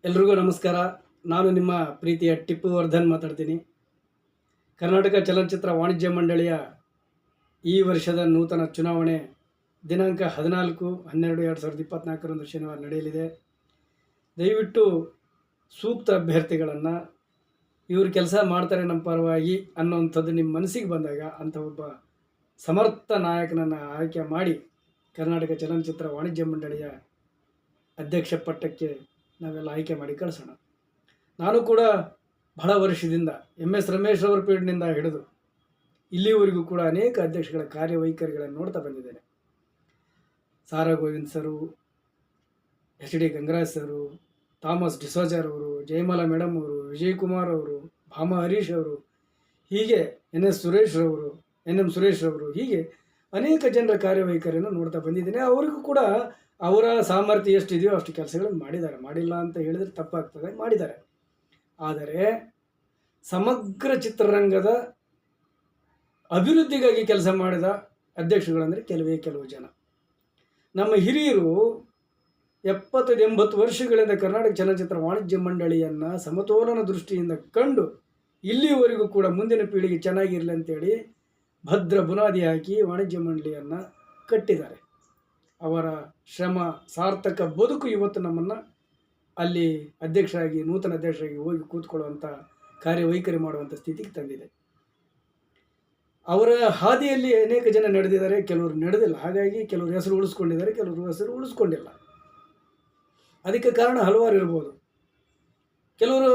ಎಲ್ರಿಗೂ ನಮಸ್ಕಾರ. ನಾನು ನಿಮ್ಮ ಪ್ರೀತಿಯ ಟಿಪ್ಪು ವರ್ಧನ್ ಮಾತಾಡ್ತೀನಿ. ಕರ್ನಾಟಕ ಚಲನಚಿತ್ರ ವಾಣಿಜ್ಯ ಮಂಡಳಿಯ ಈ ವರ್ಷದ ನೂತನ ಚುನಾವಣೆ ದಿನಾಂಕ 14/12/2024 ಶನಿವಾರ ನಡೆಯಲಿದೆ. ದಯವಿಟ್ಟು ಸೂಕ್ತ ಅಭ್ಯರ್ಥಿಗಳನ್ನು ಇವರು ಕೆಲಸ ಮಾಡ್ತಾರೆ ನಮ್ಮ ಪರವಾಗಿ ಅನ್ನೋವಂಥದ್ದು ನಿಮ್ಮ ಮನಸ್ಸಿಗೆ ಬಂದಾಗ ಅಂಥ ಒಬ್ಬ ಸಮರ್ಥ ನಾಯಕನನ್ನು ಆಯ್ಕೆ ಮಾಡಿ ಕರ್ನಾಟಕ ಚಲನಚಿತ್ರ ವಾಣಿಜ್ಯ ಮಂಡಳಿಯ ಅಧ್ಯಕ್ಷ ಪಟ್ಟಕ್ಕೆ ನಾವೆಲ್ಲ ಆಯ್ಕೆ ಮಾಡಿ ಕಳಿಸೋಣ. ನಾನು ಕೂಡ ಬಹಳ ವರ್ಷದಿಂದ MS ರಮೇಶ್ ಅವರ ಪೀರಿಯಡ್ನಿಂದ ಹಿಡಿದು ಇಲ್ಲಿವರೆಗೂ ಕೂಡ ಅನೇಕ ಅಧ್ಯಕ್ಷಗಳ ಕಾರ್ಯವೈಖರಿಗಳನ್ನು ನೋಡ್ತಾ ಬಂದಿದ್ದೇನೆ. ಸಾರಾ ಗೋವಿಂದ್ ಸರು, HD ಗಂಗರಾಜ್ ಸರು, ಥಾಮಸ್ ಡಿಸೋಜರ್ ಅವರು, ಜಯಮಾಲಾ ಮೇಡಮ್ ಅವರು, ವಿಜಯ್ ಕುಮಾರ್ ಅವರು, ಭಾಮಾ ಹರೀಶ್ ಅವರು, ಹೀಗೆ NM ಸುರೇಶ್ ಅವರು, ಹೀಗೆ ಅನೇಕ ಜನರ ಕಾರ್ಯವೈಖರಿಯನ್ನು ನೋಡ್ತಾ ಬಂದಿದ್ದೇನೆ. ಅವರಿಗೂ ಕೂಡ ಅವರ ಸಾಮರ್ಥ್ಯ ಎಷ್ಟಿದೆಯೋ ಅಷ್ಟು ಕೆಲಸಗಳನ್ನು ಮಾಡಿದ್ದಾರೆ. ಮಾಡಿಲ್ಲ ಅಂತ ಹೇಳಿದರೆ ತಪ್ಪಾಗ್ತದೆ, ಮಾಡಿದ್ದಾರೆ. ಆದರೆ ಸಮಗ್ರ ಚಿತ್ರರಂಗದ ಅಭಿವೃದ್ಧಿಗಾಗಿ ಕೆಲಸ ಮಾಡಿದ ಅಧ್ಯಕ್ಷಗಳಂದರೆ ಕೆಲವು ಜನ. ನಮ್ಮ ಹಿರಿಯರು 70-80 ವರ್ಷಗಳಿಂದ ಕರ್ನಾಟಕ ಚಲನಚಿತ್ರ ವಾಣಿಜ್ಯ ಮಂಡಳಿಯನ್ನು ಸಮತೋಲನ ದೃಷ್ಟಿಯಿಂದ ಕಂಡು ಇಲ್ಲಿವರೆಗೂ ಕೂಡ ಮುಂದಿನ ಪೀಳಿಗೆ ಚೆನ್ನಾಗಿರಲಿ ಅಂತೇಳಿ ಭದ್ರ ಬುನಾದಿ ಹಾಕಿ ವಾಣಿಜ್ಯ ಮಂಡಳಿಯನ್ನು ಕಟ್ಟಿದ್ದಾರೆ. ಅವರ ಶ್ರಮ ಸಾರ್ಥಕ ಬದುಕು ಇವತ್ತು ನಮ್ಮನ್ನು ಅಲ್ಲಿ ನೂತನ ಅಧ್ಯಕ್ಷರಾಗಿ ಹೋಗಿ ಕೂತ್ಕೊಳ್ಳುವಂಥ ಕಾರ್ಯವೈಖರಿ ಮಾಡುವಂಥ ಸ್ಥಿತಿಗೆ ತಂದಿದೆ. ಅವರ ಹಾದಿಯಲ್ಲಿ ಅನೇಕ ಜನ ನಡೆದಿದ್ದಾರೆ, ಕೆಲವರು ನಡೆದಿಲ್ಲ. ಹಾಗಾಗಿ ಕೆಲವರು ಹೆಸರು ಉಳಿಸ್ಕೊಂಡಿದ್ದಾರೆ, ಕೆಲವರು ಹೆಸರು ಉಳಿಸ್ಕೊಂಡಿಲ್ಲ. ಅದಕ್ಕೆ ಕಾರಣ ಹಲವಾರು ಇರ್ಬೋದು. ಕೆಲವರು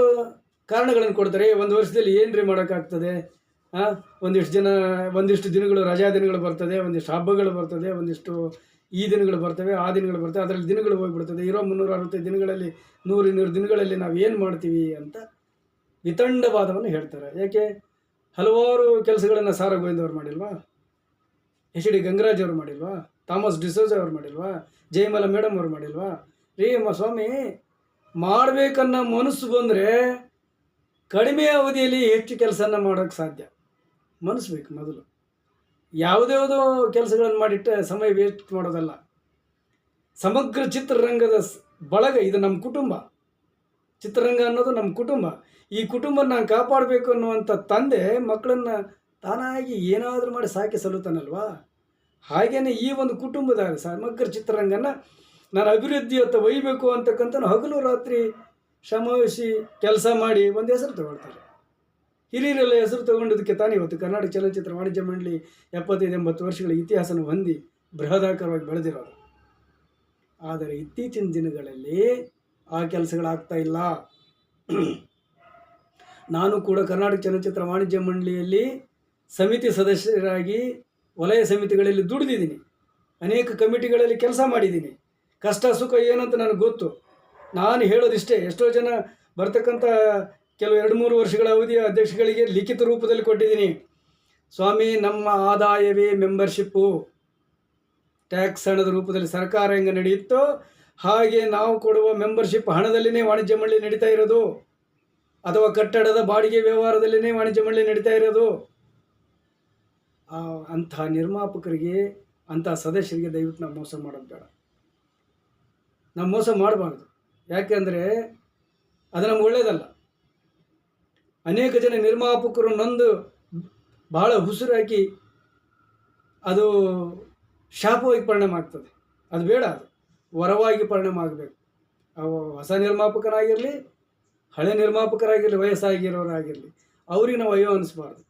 ಕಾರಣಗಳನ್ನು ಕೊಡ್ತಾರೆ. ಒಂದು ವರ್ಷದಲ್ಲಿ ಏನ್ರಿ ಮಾಡೋಕ್ಕಾಗ್ತದೆ, ಒಂದಿಷ್ಟು ದಿನಗಳು ರಜಾ ದಿನಗಳು ಬರ್ತದೆ, ಒಂದಿಷ್ಟು ಹಬ್ಬಗಳು ಬರ್ತದೆ, ಒಂದಿಷ್ಟು ಈ ದಿನಗಳು ಬರ್ತವೆ, ಆ ದಿನಗಳು ಬರ್ತವೆ, ಅದರಲ್ಲಿ ದಿನಗಳು ಹೋಗಿಬಿಡ್ತದೆ. ಇರೋ 365 ದಿನಗಳಲ್ಲಿ 100-200 ದಿನಗಳಲ್ಲಿ ನಾವು ಏನು ಮಾಡ್ತೀವಿ ಅಂತ ವಿತಂಡವಾದವನ್ನು ಹೇಳ್ತಾರೆ. ಯಾಕೆ? ಹಲವಾರು ಕೆಲಸಗಳನ್ನು ಸಾರಾ ಗೋವಿಂದ್ ಅವರು ಮಾಡಿಲ್ವಾ, HD ಗಂಗರಾಜ್ ಅವರು ಮಾಡಿಲ್ವಾ, ಥಾಮಸ್ ಡಿಸೋಜ ಅವರು ಮಾಡಿಲ್ವಾ, ಜಯಮಾಲಾ ಮೇಡಮ್ ಅವರು ಮಾಡಿಲ್ವಾ? ಸ್ವಾಮಿ, ಮಾಡಬೇಕನ್ನೋ ಮನಸ್ಸು ಬಂದರೆ ಕಡಿಮೆ ಅವಧಿಯಲ್ಲಿ ಹೆಚ್ಚು ಕೆಲಸನ ಮಾಡೋಕ್ಕೆ ಸಾಧ್ಯ. ಮನಸ್ಸು ಬೇಕು ಮೊದಲು. ಯಾವುದ್ಯಾವುದೋ ಕೆಲಸಗಳನ್ನು ಮಾಡಿಟ್ಟ ಸಮಯ ವೇಸ್ಟ್ ಮಾಡೋದಲ್ಲ. ಸಮಗ್ರ ಚಿತ್ರರಂಗದ ಬಳಗ ಇದು. ನಮ್ಮ ಕುಟುಂಬ, ಚಿತ್ರರಂಗ ಅನ್ನೋದು ನಮ್ಮ ಕುಟುಂಬ. ಈ ಕುಟುಂಬ ನಾನು ಕಾಪಾಡಬೇಕು ಅನ್ನುವಂಥ ತಂದೆ ಮಕ್ಕಳನ್ನು ತಾನಾಗಿ ಏನಾದರೂ ಮಾಡಿ ಸಾಕಿ ಸಲ್ಲುತ್ತಾನಲ್ವಾ? ಹಾಗೆಯೇ ಈ ಒಂದು ಕುಟುಂಬದ ಸಮಗ್ರ ಚಿತ್ರರಂಗನ ನಾನು ಅಭಿವೃದ್ಧಿಯತ್ತ ಒಯ್ಯಬೇಕು ಅಂತಕ್ಕಂಥ ಹಗಲು ರಾತ್ರಿ ಶ್ರಮವಹಿಸಿ ಕೆಲಸ ಮಾಡಿ ಒಂದು ಹೆಸರು ತಗೊಳ್ತಾರೆ. ಹಿರಿಯರೆಲ್ಲ ಹೆಸರು ತಗೊಂಡದಕ್ಕೆ ತಾನೇ ಇವತ್ತು ಕರ್ನಾಟಕ ಚಲನಚಿತ್ರ ವಾಣಿಜ್ಯ ಮಂಡಳಿ 75-80 ವರ್ಷಗಳ ಇತಿಹಾಸನ ಹೊಂದಿ ಬೃಹದಾಕಾರವಾಗಿ ಬೆಳೆದಿರೋದು. ಆದರೆ ಇತ್ತೀಚಿನ ದಿನಗಳಲ್ಲಿ ಆ ಕೆಲಸಗಳಾಗ್ತಾ ಇಲ್ಲ. ನಾನು ಕೂಡ ಕರ್ನಾಟಕ ಚಲನಚಿತ್ರ ವಾಣಿಜ್ಯ ಮಂಡಳಿಯಲ್ಲಿ ಸಮಿತಿ ಸದಸ್ಯರಾಗಿ ವಲಯ ಸಮಿತಿಗಳಲ್ಲಿ ದುಡಿದಿದ್ದೀನಿ. ಅನೇಕ ಕಮಿಟಿಗಳಲ್ಲಿ ಕೆಲಸ ಮಾಡಿದ್ದೀನಿ. ಕಷ್ಟ ಸುಖ ಏನಂತ ನನಗೆ ಗೊತ್ತು. ನಾನು ಹೇಳೋದಿಷ್ಟೇ. ಎಷ್ಟೋ ಜನ ಬರ್ತಕ್ಕಂಥ ಕೆಲವು 2-3 ವರ್ಷಗಳ ಅವಧಿಯ ಅಧ್ಯಕ್ಷಗಳಿಗೆ ಲಿಖಿತ ರೂಪದಲ್ಲಿ ಕೊಟ್ಟಿದ್ದೀನಿ. ಸ್ವಾಮಿ, ನಮ್ಮ ಆದಾಯವೇ ಮೆಂಬರ್ಶಿಪ್ಪು, ಟ್ಯಾಕ್ಸ್ ಹಣದ ರೂಪದಲ್ಲಿ ಸರ್ಕಾರ ಹೆಂಗೆ ನಡೆಯುತ್ತೋ ಹಾಗೆ ನಾವು ಕೊಡುವ ಮೆಂಬರ್ಶಿಪ್ ಹಣದಲ್ಲಿನೇ ವಾಣಿಜ್ಯ ಮಂಡಳಿ ನಡೀತಾ ಇರೋದು, ಅಥವಾ ಕಟ್ಟಡದ ಬಾಡಿಗೆ ವ್ಯವಹಾರದಲ್ಲಿನೇ ವಾಣಿಜ್ಯ ಮಂಡಳಿ ನಡೀತಾ ಇರೋದು. ಅಂಥ ನಿರ್ಮಾಪಕರಿಗೆ, ಅಂಥ ಸದಸ್ಯರಿಗೆ ದಯವಿಟ್ಟು ನಾವು ಮೋಸ ಮಾಡೋದು ಬೇಡ. ನಾವು ಮೋಸ ಮಾಡಬಾರ್ದು. ಯಾಕೆಂದರೆ ಅದು ನಮ್ಗೆ ಒಳ್ಳೆಯದಲ್ಲ. ಅನೇಕ ಜನ ನಿರ್ಮಾಪಕರು ನೊಂದು ಬಹಳ ಉಸಿರಾಕಿ ಅದು ಶಾಪವಾಗಿ ಪರಿಣಾಮ ಆಗ್ತದೆ. ಅದು ಬೇಡ. ಅದು ವರವಾಗಿ ಪರಿಣಾಮ ಆಗಬೇಕು. ಹೊಸ ನಿರ್ಮಾಪಕರಾಗಿರಲಿ, ಹಳೆ ನಿರ್ಮಾಪಕರಾಗಿರಲಿ, ವಯಸ್ಸಾಗಿರೋರಾಗಿರಲಿ, ಅವ್ರಿಗೆ ನಾವು ಅಯ್ಯೋ ಅನ್ನಿಸ್ಬಾರ್ದು.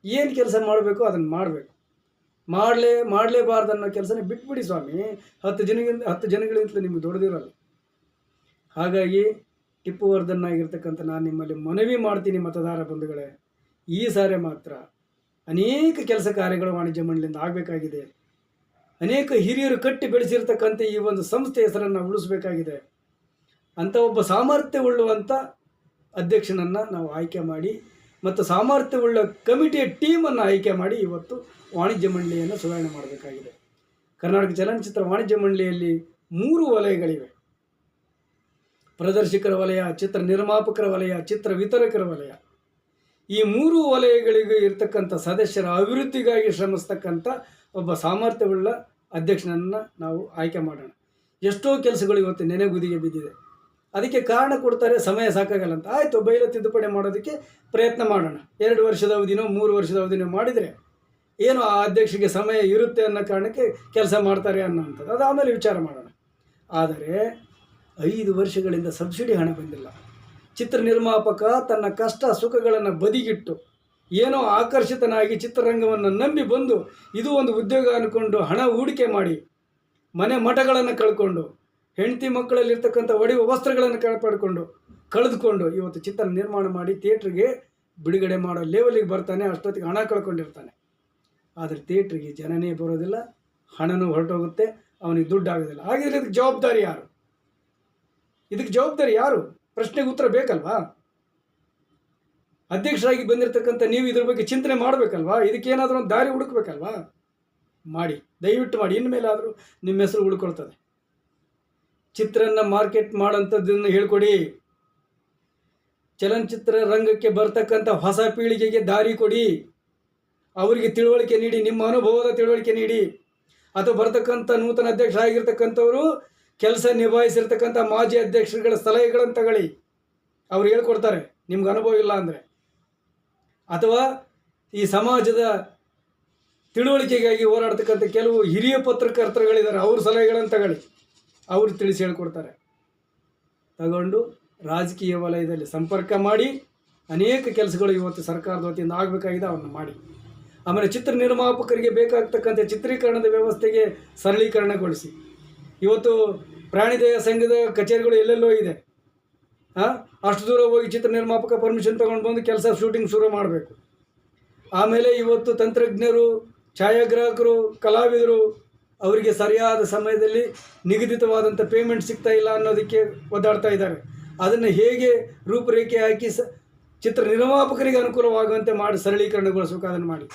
ಏನು ಕೆಲಸ ಮಾಡಬೇಕು ಅದನ್ನು ಮಾಡಬೇಕು. ಮಾಡಲೇಬಾರ್ದು ಅನ್ನೋ ಕೆಲಸನೇ ಬಿಟ್ಬಿಡಿ ಸ್ವಾಮಿ. 10 ಜನಗಳಿಂತಲೂ ನಿಮಗೆ ದೊಡ್ಡದಿರಲ್ಲ. ಹಾಗಾಗಿ ಟಿಪ್ಪು ವರ್ಧನ್ ಆಗಿರ್ತಕ್ಕಂಥ ನಾನು ನಿಮ್ಮಲ್ಲಿ ಮನವಿ ಮಾಡ್ತೀನಿ, ಮತದಾರ ಬಂಧುಗಳೇ, ಈ ಸಾರಿ ಮಾತ್ರ ಅನೇಕ ಕೆಲಸ ಕಾರ್ಯಗಳು ವಾಣಿಜ್ಯ ಮಂಡಳಿಯಿಂದ ಆಗಬೇಕಾಗಿದೆ. ಅನೇಕ ಹಿರಿಯರು ಕಟ್ಟಿ ಬೆಳೆಸಿರ್ತಕ್ಕಂಥ ಈ ಒಂದು ಸಂಸ್ಥೆ ಹೆಸರನ್ನು ಉಳಿಸಬೇಕಾಗಿದೆ. ಅಂಥ ಒಬ್ಬ ಸಾಮರ್ಥ್ಯವುಳ್ಳುವಂಥ ಅಧ್ಯಕ್ಷನನ್ನು ನಾವು ಆಯ್ಕೆ ಮಾಡಿ ಮತ್ತು ಸಾಮರ್ಥ್ಯವುಳ್ಳ ಕಮಿಟಿಯ ಟೀಮನ್ನು ಆಯ್ಕೆ ಮಾಡಿ ಇವತ್ತು ವಾಣಿಜ್ಯ ಮಂಡಳಿಯನ್ನು ಸುಧಾರಣೆ ಮಾಡಬೇಕಾಗಿದೆ. ಕರ್ನಾಟಕ ಚಲನಚಿತ್ರ ವಾಣಿಜ್ಯ ಮಂಡಳಿಯಲ್ಲಿ 3 ವಲಯಗಳಿವೆ. ಪ್ರದರ್ಶಕರ ವಲಯ, ಚಿತ್ರ ನಿರ್ಮಾಪಕರ ವಲಯ, ಚಿತ್ರ ವಿತರಕರ ವಲಯ. ಈ 3 ವಲಯಗಳಿಗೂ ಇರ್ತಕ್ಕಂಥ ಸದಸ್ಯರ ಅಭಿವೃದ್ಧಿಗಾಗಿ ಶ್ರಮಿಸ್ತಕ್ಕಂಥ ಒಬ್ಬ ಸಾಮರ್ಥ್ಯವುಳ್ಳ ಅಧ್ಯಕ್ಷನನ್ನು ನಾವು ಆಯ್ಕೆ ಮಾಡೋಣ. ಎಷ್ಟೋ ಕೆಲಸಗಳು ಇವತ್ತು ನೆನೆಗುದಿಗೆ ಬಿದ್ದಿದೆ. ಅದಕ್ಕೆ ಕಾರಣ ಕೊಡ್ತಾರೆ, ಸಮಯ ಸಾಕಾಗಲ್ಲ ಅಂತ. ಆಯಿತು, ಬೈಲ ತಿದ್ದುಪಡಿ ಮಾಡೋದಕ್ಕೆ ಪ್ರಯತ್ನ ಮಾಡೋಣ. 2 ವರ್ಷದ ಅವಧಿನೋ 3 ವರ್ಷದ ಅವಧಿನೋ ಮಾಡಿದರೆ ಏನೋ ಆ ಅಧ್ಯಕ್ಷರಿಗೆ ಸಮಯ ಇರುತ್ತೆ ಅನ್ನೋ ಕಾರಣಕ್ಕೆ ಕೆಲಸ ಮಾಡ್ತಾರೆ ಅನ್ನೋವಂಥದ್ದು, ಅದು ಆಮೇಲೆ ವಿಚಾರ ಮಾಡೋಣ. ಆದರೆ 5 ವರ್ಷಗಳಿಂದ ಸಬ್ಸಿಡಿ ಹಣ ಬಂದಿಲ್ಲ. ಚಿತ್ರ ನಿರ್ಮಾಪಕ ತನ್ನ ಕಷ್ಟ ಸುಖಗಳನ್ನು ಬದಿಗಿಟ್ಟು ಏನೋ ಆಕರ್ಷಿತನಾಗಿ ಚಿತ್ರರಂಗವನ್ನು ನಂಬಿ ಬಂದು ಇದು ಒಂದು ಉದ್ಯೋಗ ಅಂದ್ಕೊಂಡು ಹಣ ಹೂಡಿಕೆ ಮಾಡಿ ಮನೆ ಮಠಗಳನ್ನು ಕಳ್ಕೊಂಡು ಹೆಂಡತಿ ಮಕ್ಕಳಲ್ಲಿರ್ತಕ್ಕಂಥ ಒಡೆಯುವ ವಸ್ತ್ರಗಳನ್ನು ಕಳೆದುಕೊಂಡು ಇವತ್ತು ಚಿತ್ರ ನಿರ್ಮಾಣ ಮಾಡಿ ಥಿಯೇಟ್ರಿಗೆ ಬಿಡುಗಡೆ ಮಾಡೋ ಲೆವೆಲಿಗೆ ಬರ್ತಾನೆ. ಅಷ್ಟೊತ್ತಿಗೆ ಹಣ ಕಳ್ಕೊಂಡಿರ್ತಾನೆ. ಆದರೆ ಥಿಯೇಟ್ರಿಗೆ ಜನನೇ ಬರೋದಿಲ್ಲ, ಹಣನೂ ಹೊರಟೋಗುತ್ತೆ, ಅವನಿಗೆ ದುಡ್ಡು ಆಗೋದಿಲ್ಲ. ಹಾಗಿದ್ರೆ ಇದಕ್ಕೆ ಜವಾಬ್ದಾರಿ ಯಾರು? ಇದಕ್ಕೆ ಜವಾಬ್ದಾರಿ ಯಾರು? ಪ್ರಶ್ನೆಗೆ ಉತ್ತರ ಬೇಕಲ್ವಾ? ಅಧ್ಯಕ್ಷರಾಗಿ ಬಂದಿರತಕ್ಕಂಥ ನೀವು ಇದ್ರ ಬಗ್ಗೆ ಚಿಂತನೆ ಮಾಡಬೇಕಲ್ವಾ? ಇದಕ್ಕೇನಾದರೂ ಒಂದು ದಾರಿ ಹುಡುಕ್ಬೇಕಲ್ವಾ? ಮಾಡಿ, ದಯವಿಟ್ಟು ಮಾಡಿ. ಇನ್ಮೇಲಾದರೂ ನಿಮ್ಮ ಹೆಸರು ಉಳ್ಕೊಳ್ತದೆ. ಚಿತ್ರನ ಮಾರ್ಕೆಟ್ ಮಾಡೋಂಥದ್ದನ್ನು ಹೇಳ್ಕೊಡಿ. ಚಲನಚಿತ್ರ ರಂಗಕ್ಕೆ ಬರ್ತಕ್ಕಂಥ ಹೊಸ ಪೀಳಿಗೆಗೆ ದಾರಿ ಕೊಡಿ. ಅವರಿಗೆ ತಿಳುವಳಿಕೆ ನೀಡಿ, ನಿಮ್ಮ ಅನುಭವದ ತಿಳುವಳಿಕೆ ನೀಡಿ. ಅಥವಾ ಬರ್ತಕ್ಕಂಥ ನೂತನ ಅಧ್ಯಕ್ಷರಾಗಿರ್ತಕ್ಕಂಥವರು ಕೆಲಸ ನಿಭಾಯಿಸಿರ್ತಕ್ಕಂಥ ಮಾಜಿ ಅಧ್ಯಕ್ಷರುಗಳ ಸಲಹೆಗಳನ್ನು ತಗೊಳ್ಳಿ. ಅವ್ರು ಹೇಳ್ಕೊಡ್ತಾರೆ ನಿಮ್ಗೆ ಅನುಭವ ಇಲ್ಲ ಅಂದರೆ. ಅಥವಾ ಈ ಸಮಾಜದ ತಿಳುವಳಿಕೆಗಾಗಿ ಹೋರಾಡ್ತಕ್ಕಂಥ ಕೆಲವು ಹಿರಿಯ ಪತ್ರಕರ್ತರುಗಳಿದ್ದಾರೆ, ಅವ್ರ ಸಲಹೆಗಳನ್ನು ತಗೊಳ್ಳಿ. ಅವರು ತಿಳಿಸಿ ಹೇಳ್ಕೊಡ್ತಾರೆ. ತಗೊಂಡು ರಾಜಕೀಯ ವಲಯದಲ್ಲಿ ಸಂಪರ್ಕ ಮಾಡಿ ಅನೇಕ ಕೆಲಸಗಳು ಇವತ್ತು ಸರ್ಕಾರದ ವತಿಯಿಂದ ಆಗಬೇಕಾಗಿದೆ, ಅವನ್ನು ಮಾಡಿ. ಆಮೇಲೆ ಚಿತ್ರ ನಿರ್ಮಾಪಕರಿಗೆ ಬೇಕಾಗ್ತಕ್ಕಂಥ ಚಿತ್ರೀಕರಣದ ವ್ಯವಸ್ಥೆಗೆ ಸರಳೀಕರಣಗೊಳಿಸಿ. ಇವತ್ತು ಪ್ರಾಣಿದಯ ಸಂಘದ ಕಚೇರಿಗಳು ಎಲ್ಲೆಲ್ಲೋ ಇದೆ. ಅಷ್ಟು ದೂರ ಹೋಗಿ ಚಿತ್ರ ನಿರ್ಮಾಪಕ ಪರ್ಮಿಷನ್ ತೊಗೊಂಡು ಬಂದು ಕೆಲಸ ಶೂಟಿಂಗ್ ಶುರು ಮಾಡಬೇಕು. ಆಮೇಲೆ ಇವತ್ತು ತಂತ್ರಜ್ಞರು, ಛಾಯಾಗ್ರಾಹಕರು, ಕಲಾವಿದರು ಅವರಿಗೆ ಸರಿಯಾದ ಸಮಯದಲ್ಲಿ ನಿಗದಿತವಾದಂಥ ಪೇಮೆಂಟ್ ಸಿಗ್ತಾ ಇಲ್ಲ ಅನ್ನೋದಕ್ಕೆ ಒದ್ದಾಡ್ತಾ ಇದ್ದಾರೆ. ಅದನ್ನು ಹೇಗೆ ರೂಪರೇಖೆ ಹಾಕಿ ಚಿತ್ರ ನಿರ್ಮಾಪಕರಿಗೆ ಅನುಕೂಲವಾಗುವಂತೆ ಮಾಡಿ ಸರಳೀಕರಣಗೊಳಿಸಬೇಕು, ಅದನ್ನು ಮಾಡಿ.